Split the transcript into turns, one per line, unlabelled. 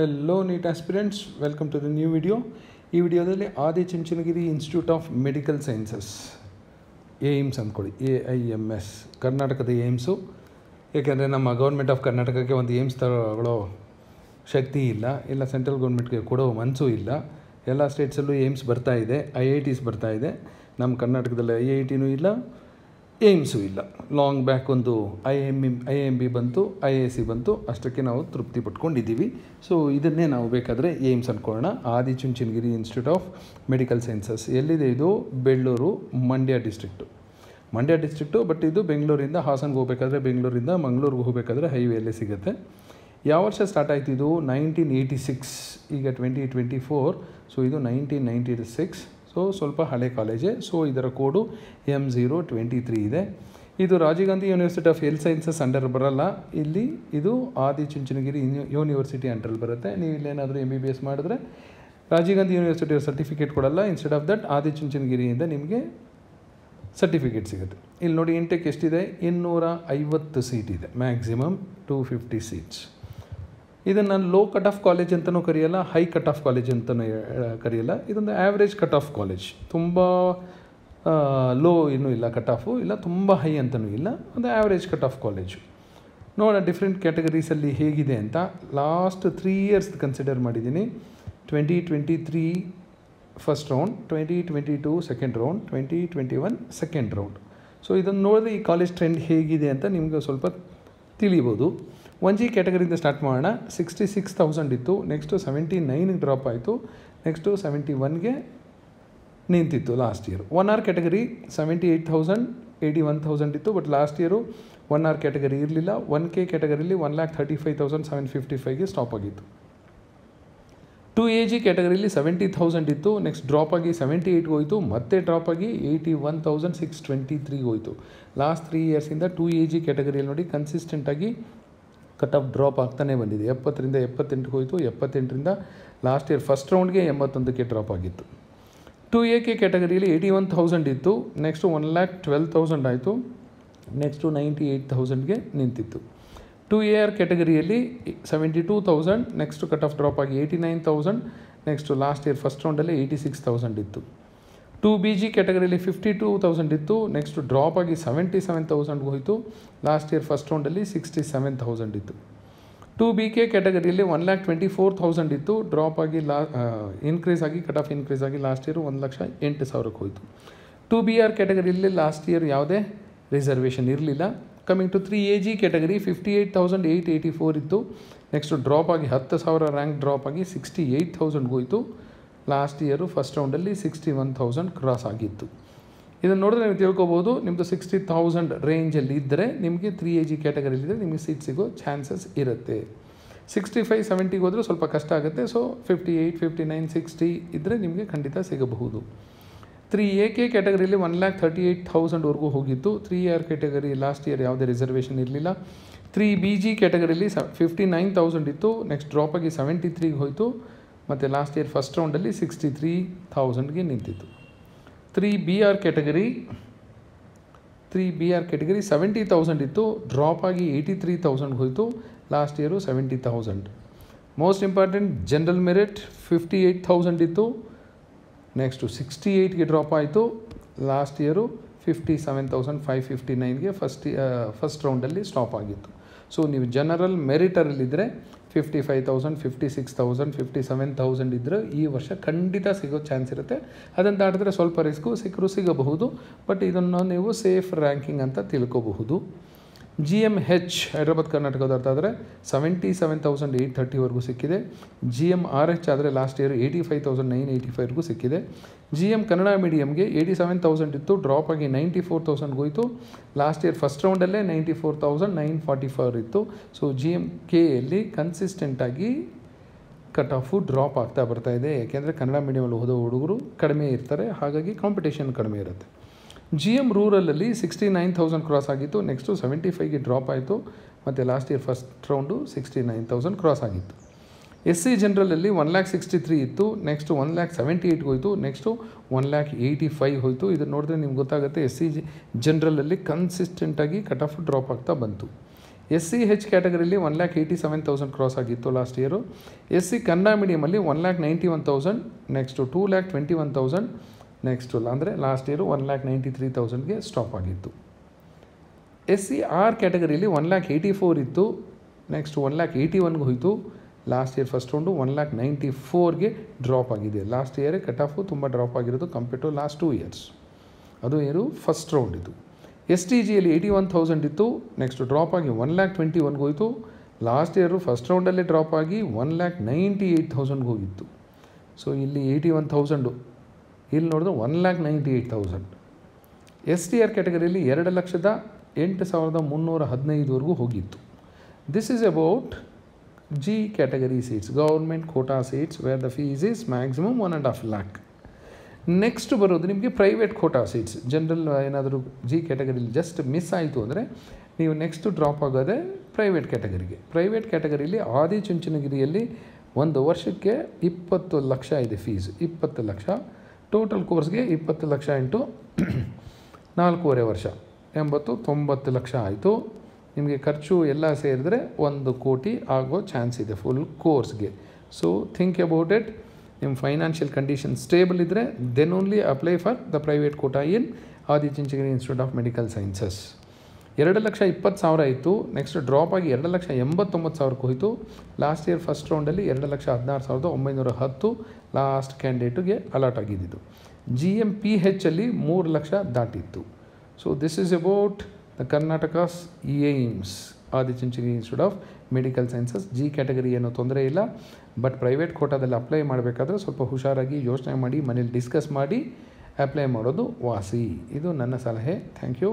Hello NEET aspirants, welcome to the new video. ಈ ವಿಡಿಯೋದಲ್ಲಿ Adichunchanagiri institute of medical sciences AIMS ಅಂದ್ಕೊಳ್ಳಿ, AIMS ಕರ್ನಾಟಕದ ಏಮ್ಸು. ಏಕೆಂದರೆ ನಮ್ಮ ಗೌರ್ಮೆಂಟ್ ಆಫ್ ಕರ್ನಾಟಕಕ್ಕೆ ಒಂದು ಏಮ್ಸ್ ತಗೊಳ್ಳೋ ಶಕ್ತಿ ಇಲ್ಲ ಸೆಂಟ್ರಲ್ ಗೌರ್ಮೆಂಟ್ಗೆ ಕೊಡೋ ಮನಸ್ಸು ಇಲ್ಲ. ಎಲ್ಲ ಸ್ಟೇಟ್ಸಲ್ಲೂ ಏಮ್ಸ್ ಬರ್ತಾ ಇದೆ, IITs ಬರ್ತಾ ಇದೆ. ನಮ್ಮ ಕರ್ನಾಟಕದಲ್ಲಿ IITನೂ ಇಲ್ಲ, ಏಮ್ಸು ಇಲ್ಲ. ಲಾಂಗ್ ಬ್ಯಾಕ್ ಒಂದು IIMB ಬಂತು, IISc ಬಂತು, ಅಷ್ಟಕ್ಕೆ ನಾವು ತೃಪ್ತಿ ಪಟ್ಕೊಂಡಿದ್ದೀವಿ. ಸೊ ಇದನ್ನೇ ನಾವು ಬೇಕಾದರೆ ಏಮ್ಸ್ ಅಂದ್ಕೊಳ್ಳೋಣ. Adichunchanagiri institute of medical sciences ಎಲ್ಲಿದೆ? ಇದು ಬೆಳ್ಳೂರು, ಮಂಡ್ಯ ಡಿಸ್ಟ್ರಿಕ್ಟು. ಬಟ್ ಇದು ಬೆಂಗಳೂರಿಂದ ಹಾಸನ್ಗೆ ಹೋಗಬೇಕಾದ್ರೆ, ಬೆಂಗಳೂರಿಂದ ಮಂಗಳೂರಿಗೆ ಹೋಗಬೇಕಾದ್ರೆ ಹೈವೇಲ್ಲೇ ಸಿಗುತ್ತೆ. ಯಾವ ವರ್ಷ ಸ್ಟಾರ್ಟ್ ಆಯಿತು? ಇದು 1986. ಈಗ 2024, ಸೊ ಇದು 1996. ಸೊ ಸ್ವಲ್ಪ ಹಳೆ ಕಾಲೇಜೇ. ಸೊ ಇದರ ಕೋಡು M023 ಇದೆ. ಇದು Rajiv Gandhi university of health sciences under ಬರಲ್ಲ, ಇಲ್ಲಿ ಇದು ಆದಿಚುಂಚನಗಿರಿ ಯೂನಿವರ್ಸಿಟಿ ಅಂಡರಲ್ಲಿ ಬರುತ್ತೆ. ನೀವು ಇಲ್ಲೇನಾದರೂ MBBS ಮಾಡಿದ್ರೆ ರಾಜೀವ್ ಗಾಂಧಿ ಯೂನಿವರ್ಸಿಟಿ ಸರ್ಟಿಫಿಕೇಟ್ ಕೊಡಲ್ಲ. ಇನ್ಸ್ಟೆಡ್ ಆಫ್ ದಟ್ ಆದಿಚುಂಚನಗಿರಿಯಿಂದ ನಿಮಗೆ ಸರ್ಟಿಫಿಕೇಟ್ ಸಿಗುತ್ತೆ. ಇಲ್ಲಿ ನೋಡಿ, ಇಂಟೆಕ್ ಎಷ್ಟಿದೆ? 250 ಸೀಟ್ ಇದೆ, ಮ್ಯಾಕ್ಸಿಮಮ್ 250 ಸೀಟ್ಸ್. ಇದನ್ನು ನಾನು ಲೋ ಕಟ್ ಆಫ್ ಕಾಲೇಜ್ ಅಂತಲೂ ಕರೆಯಲ್ಲ, ಹೈ ಕಟ್ ಆಫ್ ಕಾಲೇಜ್ ಅಂತಲೂ ಕರೆಯಲ್ಲ. ಇದೊಂದು ಆ್ಯಾವ್ರೇಜ್ ಕಟ್ ಆಫ್ ಕಾಲೇಜ್. ತುಂಬ ಲೋ ಇನ್ನೂ ಇಲ್ಲ, ಕಟ್ ಆಫು ಇಲ್ಲ, ತುಂಬ ಹೈ ಅಂತಲೂ ಇಲ್ಲ, ಒಂದು ಆ್ಯಾವ್ರೇಜ್ ಕಟ್ ಆಫ್ ಕಾಲೇಜು. ನೋಡೋಣ ಡಿಫ್ರೆಂಟ್ ಕ್ಯಾಟಗರೀಸಲ್ಲಿ ಹೇಗಿದೆ ಅಂತ. ಲಾಸ್ಟ್ 3 ಇಯರ್ಸ್ ಕನ್ಸಿಡರ್ ಮಾಡಿದ್ದೀನಿ. 2023 first round, 2022 second round, 2021 second round. So ಇದನ್ನು ನೋಡಿದ್ರೆ ಈ ಕಾಲೇಜ್ ಟ್ರೆಂಡ್ ಹೇಗಿದೆ ಅಂತ ನಿಮಗೆ ಸ್ವಲ್ಪ ತಿಳಿಬೋದು. 1G ಕ್ಯಾಟಗರಿಯಿಂದ ಸ್ಟಾರ್ಟ್ ಮಾಡೋಣ. 66,000 ಇತ್ತು, ನೆಕ್ಸ್ಟು 79ಗೆ ಡ್ರಾಪ್ ಆಯಿತು, ನೆಕ್ಸ್ಟು 71ಗೆ ನಿಂತಿತ್ತು ಲಾಸ್ಟ್ ಇಯರ್. 1R ಕ್ಯಾಟಗರಿ 78,000, 81,000 ಇತ್ತು. But last year 1R category ಇರಲಿಲ್ಲ. 1K ಕ್ಯಾಟಗರಿಲಿ 1,35,755ಗೆ ಸ್ಟಾಪ್ ಆಗಿತ್ತು. 2AG ಕ್ಯಾಟಗರಿಲಿ 70,000 ಇತ್ತು, ನೆಕ್ಸ್ಟ್ ಡ್ರಾಪ್ ಆಗಿ 78ಗೆ ಹೋಯಿತು, ಮತ್ತೆ ಡ್ರಾಪ್ ಆಗಿ 81,623ಗೆ ಹೋಯಿತು. ಲಾಸ್ಟ್ 3 ಇಯರ್ಸಿಂದ 2AG ಕ್ಯಾಟಗರಿಯಲ್ಲಿ ನೋಡಿ ಕನ್ಸಿಸ್ಟೆಂಟಾಗಿ ಕಟ್ ಆಫ್ ಡ್ರಾಪ್ ಆಗ್ತಾನೆ ಬಂದಿದೆ. 70ರಿಂದ 78ಗೆ ಹೋಯಿತು, 78ರಿಂದ ಲಾಸ್ಟ್ ಇಯರ್ ಫಸ್ಟ್ ರೌಂಡ್ಗೆ 81ಕ್ಕೆ ಡ್ರಾಪ್ ಆಗಿತ್ತು. 2AK ಕ್ಯಾಟಗರಿಯಲ್ಲಿ 81,000 ಇತ್ತು, ನೆಕ್ಸ್ಟು 1,12,000 ಆಯಿತು, ನೆಕ್ಸ್ಟು 98,000ಗೆ ನಿಂತಿತ್ತು. 2AR ಕ್ಯಾಟಗರಿಯಲ್ಲಿ 72,000, next cut off drop ಆಗಿ 89,000, ನೆಕ್ಸ್ಟು ಲಾಸ್ಟ್ ಇಯರ್ ಫಸ್ಟ್ ರೌಂಡಲ್ಲಿ 86,000 ಇತ್ತು. 2BG ಕ್ಯಾಟಗರಿಯಲ್ಲಿ 52,000 ಇತ್ತು, ನೆಕ್ಸ್ಟು ಡ್ರಾಪ್ ಆಗಿ 77,000ಗೆ ಹೋಯಿತು, ಲಾಸ್ಟ್ ಇಯರ್ ಫಸ್ಟ್ ರೌಂಡಲ್ಲಿ 67,000 ಇತ್ತು. 2BK ಕ್ಯಾಟಗರಿಯಲ್ಲಿ 1,24,000 ಇತ್ತು, ಡ್ರಾಪ್ ಆಗಿ ಇನ್ಕ್ರೀಸ್ ಆಗಿ ಕಟ್ ಆಫ್ ಇನ್ಕ್ರೀಸ್ ಆಗಿ ಲಾಸ್ಟ್ ಇಯರ್ 1,08,000ಕ್ಕೆ ಹೋಯಿತು. 2BR ಕ್ಯಾಟಗರಿಯಲ್ಲಿ ಲಾಸ್ಟ್ ಇಯರ್ ಯಾವುದೇ ರಿಸರ್ವೇಷನ್ ಇರಲಿಲ್ಲ. ಕಮಿಂಗ್ ಟು 3AG ಕ್ಯಾಟಗರಿ 58,884 ಇತ್ತು, ನೆಕ್ಸ್ಟು ಡ್ರಾಪ್ ಆಗಿ 10,000 ರ್ಯಾಂಕ್ ಡ್ರಾಪ್ ಆಗಿ 68,000ಗೆ ಹೋಯಿತು, ಲಾಸ್ಟ್ ಇಯರು ಫಸ್ಟ್ ರೌಂಡಲ್ಲಿ 61,000 ಕ್ರಾಸ್ ಆಗಿತ್ತು. ಇದನ್ನು ನೋಡಿದ್ರೆ ನೀವು ತಿಳ್ಕೊಬೋದು, ನಿಮ್ಮದು 60,000 ರೇಂಜಲ್ಲಿ ಇದ್ದರೆ ನಿಮಗೆ 3AG ಕ್ಯಾಟಗರಿಲಿದ್ದರೆ ನಿಮಗೆ ಸೀಟ್ ಸಿಗೋ ಚಾನ್ಸಸ್ ಇರುತ್ತೆ. 65, 70ಗೆ ಹೋದರೆ ಸ್ವಲ್ಪ ಕಷ್ಟ ಆಗುತ್ತೆ. ಸೊ 58, 59, 60 ಇದ್ದರೆ ನಿಮಗೆ ಖಂಡಿತ ಸಿಗಬಹುದು. 3AK ಕ್ಯಾಟಗರಿಯಲ್ಲಿ 1,38,000ವರೆಗೂ ಹೋಗಿತ್ತು. 3AR ಕ್ಯಾಟಗರಿ ಲಾಸ್ಟ್ ಇಯರ್ ಯಾವುದೇ ರಿಸರ್ವೇಷನ್ ಇರಲಿಲ್ಲ. 3BG ಕ್ಯಾಟಗರಿಯಲ್ಲಿ 59,000 ಇತ್ತು, ನೆಕ್ಸ್ಟ್ ಡ್ರಾಪ್ ಆಗಿ 73ಗೆ ಹೋಯಿತು, ಮತ್ತು ಲಾಸ್ಟ್ ಇಯರ್ ಫಸ್ಟ್ ರೌಂಡಲ್ಲಿ 63,000ಗೆ ನಿಂತಿತ್ತು. 3BR ಕ್ಯಾಟಗರಿ 70,000 ಇತ್ತು, ಡ್ರಾಪ್ ಆಗಿ 83,000ಗೆ ಹೋಯಿತು, last year 70,000. Most important general merit 58,000 ಇತ್ತು, ನೆಕ್ಸ್ಟು 68ಗೆ ಡ್ರಾಪ್ ಆಯಿತು, ಲಾಸ್ಟ್ ಇಯರು 57,559ಗೆ ಫಸ್ಟ್ ರೌಂಡಲ್ಲಿ ಸ್ಟಾಪ್ ಆಗಿತ್ತು. ಸೊ ನೀವು ಜನರಲ್ ಮೆರಿಟರಲ್ಲಿದ್ದರೆ 55,000, 56,000, 57,000 ಇದ್ದರೆ ಈ ವರ್ಷ ಖಂಡಿತ ಸಿಗೋ ಚಾನ್ಸ್ ಇರುತ್ತೆ. ಅದನ್ನು ದಾಟಿದ್ರೆ ಸ್ವಲ್ಪ ರಿಸ್ಕು, ಸಿಗಬಹುದು. ಬಟ್ ಇದನ್ನು ನೀವು ಸೇಫ್ ರ್ಯಾಂಕಿಂಗ್ ಅಂತ ತಿಳ್ಕೋಬಹುದು. GMH ಹೈದ್ರಾಬಾದ್ ಕರ್ನಾಟಕದ ಅರ್ಥ ಆದರೆ 77,830ವರೆಗೂ ಸಿಕ್ಕಿದೆ. GMRH ಆದರೆ ಲಾಸ್ಟ್ ಇಯರ್ 85,985ವರೆಗೂ ಸಿಕ್ಕಿದೆ. GM ಕನ್ನಡ ಮೀಡಿಯಮ್ಗೆ 87,000 ಇತ್ತು, ಡ್ರಾಪ್ ಆಗಿ 94,000ಗೆ ಹೋಯಿತು, ಲಾಸ್ಟ್ ಇಯರ್ ಫಸ್ಟ್ ರೌಂಡಲ್ಲೇ 94,944 ಇತ್ತು. ಸೊ GMKಯಲ್ಲಿ ಕನ್ಸಿಸ್ಟೆಂಟಾಗಿ ಕಟ್ ಆಫು ಡ್ರಾಪ್ ಆಗ್ತಾ ಬರ್ತಾ ಇದೆ. ಯಾಕೆಂದರೆ ಕನ್ನಡ ಮೀಡಿಯಮಲ್ಲಿ ಓದೋ ಹುಡುಗರು ಕಡಿಮೆ ಇರ್ತಾರೆ, ಹಾಗಾಗಿ ಕಾಂಪಿಟೇಷನ್ ಕಡಿಮೆ ಇರುತ್ತೆ. GM ರೂರಲಲ್ಲಿ 69,000 ಕ್ರಾಸ್ ಆಗಿತ್ತು, ನೆಕ್ಸ್ಟು 75ಗೆ ಡ್ರಾಪ್ ಆಯಿತು, ಮತ್ತು last year first round 69,000 cross ಆಗಿತ್ತು. SC ಜನರಲಲ್ಲಿ 1,63,000 ಇತ್ತು, ನೆಕ್ಸ್ಟು 1,78,000 ಹೋಯಿತು, ನೆಕ್ಸ್ಟು 1,85,000 ಹೋಯಿತು. ಇದನ್ನು ನೋಡಿದ್ರೆ ನಿಮ್ಗೆ ಗೊತ್ತಾಗುತ್ತೆ SC ಜನರಲಲ್ಲಿ ಕನ್ಸಿಸ್ಟೆಂಟಾಗಿ ಕಟ್ ಆಫ್ ಡ್ರಾಪ್ ಆಗ್ತಾ ಬಂತು. SCH ಕ್ಯಾಟಗರಿಲಿ 1,87,000 ಕ್ರಾಸ್ ಆಗಿತ್ತು ಲಾಸ್ಟ್ ಇಯರು. SC ಕನ್ನಡ ಮೀಡಿಯಮಲ್ಲಿ 1,91,000, ನೆಕ್ಸ್ಟು 2,21,000, ನೆಕ್ಸ್ಟು ಅಂದರೆ ಲಾಸ್ಟ್ ಇಯರು 1,93,000ಗೆ ಸ್ಟಾಪ್ ಆಗಿತ್ತು. SCR ಕ್ಯಾಟಗರಿಲಿ 1,84,000 ಇತ್ತು, ನೆಕ್ಸ್ಟ್ 1,81,000ಗೆ ಹೋಯಿತು. ಲಾಸ್ಟ್ ಇಯರ್ ಫಸ್ಟ್ ರೌಂಡು 1,94,000ಗೆ ಡ್ರಾಪ್ ಆಗಿದೆ. ಲಾಸ್ಟ್ ಇಯರೇ ಕಟ್ ಆಫು ತುಂಬ ಡ್ರಾಪ್ ಆಗಿರೋದು ಕಂಪೇರ್ ಟು ಲಾಸ್ಟ್ 2 years. ಅದು ಏನು ಫಸ್ಟ್ ರೌಂಡ್ ಇದು. STGಯಲ್ಲಿ 81,000 ಇತ್ತು, ನೆಕ್ಸ್ಟ್ ಡ್ರಾಪ್ ಆಗಿ 1,21,000ಗೆ ಹೋಯಿತು. ಲಾಸ್ಟ್ ಇಯರು ಫಸ್ಟ್ ರೌಂಡಲ್ಲೇ ಡ್ರಾಪ್ ಆಗಿ 1,98,000ಗೆ ಹೋಗಿತ್ತು. ಸೊ ಇಲ್ಲಿ 81,000, ಇಲ್ಲಿ ನೋಡಿದ್ರೆ 1,98,000. STR ಕ್ಯಾಟಗರಿಯಲ್ಲಿ 2,08,315ವರೆಗೂ ಹೋಗಿತ್ತು. This is about G category seats, government quota seats where the fees is maximum 1.5 lakh. Next ಬರೋದು ನಿಮಗೆ ಪ್ರೈವೇಟ್ ಕೋಟಾ ಸೀಟ್ಸ್. ಜನರಲ್ ಏನಾದರೂ G ಕ್ಯಾಟಗರಿಲಿ ಜಸ್ಟ್ ಮಿಸ್ ಆಯಿತು ಅಂದರೆ ನೀವು ನೆಕ್ಸ್ಟ್ ಡ್ರಾಪ್ ಆಗೋದೇ ಪ್ರೈವೇಟ್ ಕ್ಯಾಟಗರಿಗೆ. ಪ್ರೈವೇಟ್ ಕ್ಯಾಟಗರಿಲಿ ಆದಿಚುಂಚನಗಿರಿಯಲ್ಲಿ 1 ವರ್ಷಕ್ಕೆ 20 ಲಕ್ಷ ಇದೆ ಫೀಸ್. 20 ಲಕ್ಷ ಟೋಟಲ್ ಕೋರ್ಸ್ಗೆ 20 ಲಕ್ಷ ಇಂಟು 4.5 ವರ್ಷ 80-90 ಲಕ್ಷ ಆಯಿತು. ನಿಮಗೆ ಖರ್ಚು ಎಲ್ಲ ಸೇರಿದ್ರೆ 1 ಕೋಟಿ ಆಗೋ ಚಾನ್ಸ್ ಇದೆ ಫುಲ್ ಕೋರ್ಸ್ಗೆ. So think about it. ನಿಮ್ಮ ಫೈನಾನ್ಷಿಯಲ್ ಕಂಡೀಷನ್ ಸ್ಟೇಬಲ್ ಇದ್ದರೆ then only apply for the private quota in Adichunchanagiri institute of medical sciences. 2,20,000 ಇತ್ತು, ನೆಕ್ಸ್ಟ್ ಡ್ರಾಪ್ ಆಗಿ 2,89,000ಕ್ಕೆ ಹೋಯಿತು. ಲಾಸ್ಟ್ ಇಯರ್ ಫಸ್ಟ್ ರೌಂಡಲ್ಲಿ 2,16,910 ಲಾಸ್ಟ್ ಕ್ಯಾಂಡಿಡೇಟಿಗೆ ಅಲಾಟ್ ಆಗಿದ್ದು. GMPH ಅಲ್ಲಿ 3 ಲಕ್ಷ ದಾಟಿತ್ತು. So this is about the Karnataka's AIMS Adichunchanagiri institute of medical sciences. G category ಏನೋ ತೊಂದರೆ ಇಲ್ಲ, ಬಟ್ ಪ್ರೈವೇಟ್ ಕೋಟಾದಲ್ಲಿ ಅಪ್ಲೈ ಮಾಡಬೇಕಾದ್ರೆ ಸ್ವಲ್ಪ ಹುಷಾರಾಗಿ ಯೋಚನೆ ಮಾಡಿ ಮನೇಲಿ ಡಿಸ್ಕಸ್ ಮಾಡಿ ಅಪ್ಲೈ ಮಾಡೋದು ವಾಸಿ. ಇದು ನನ್ನ ಸಲಹೆ. Thank you.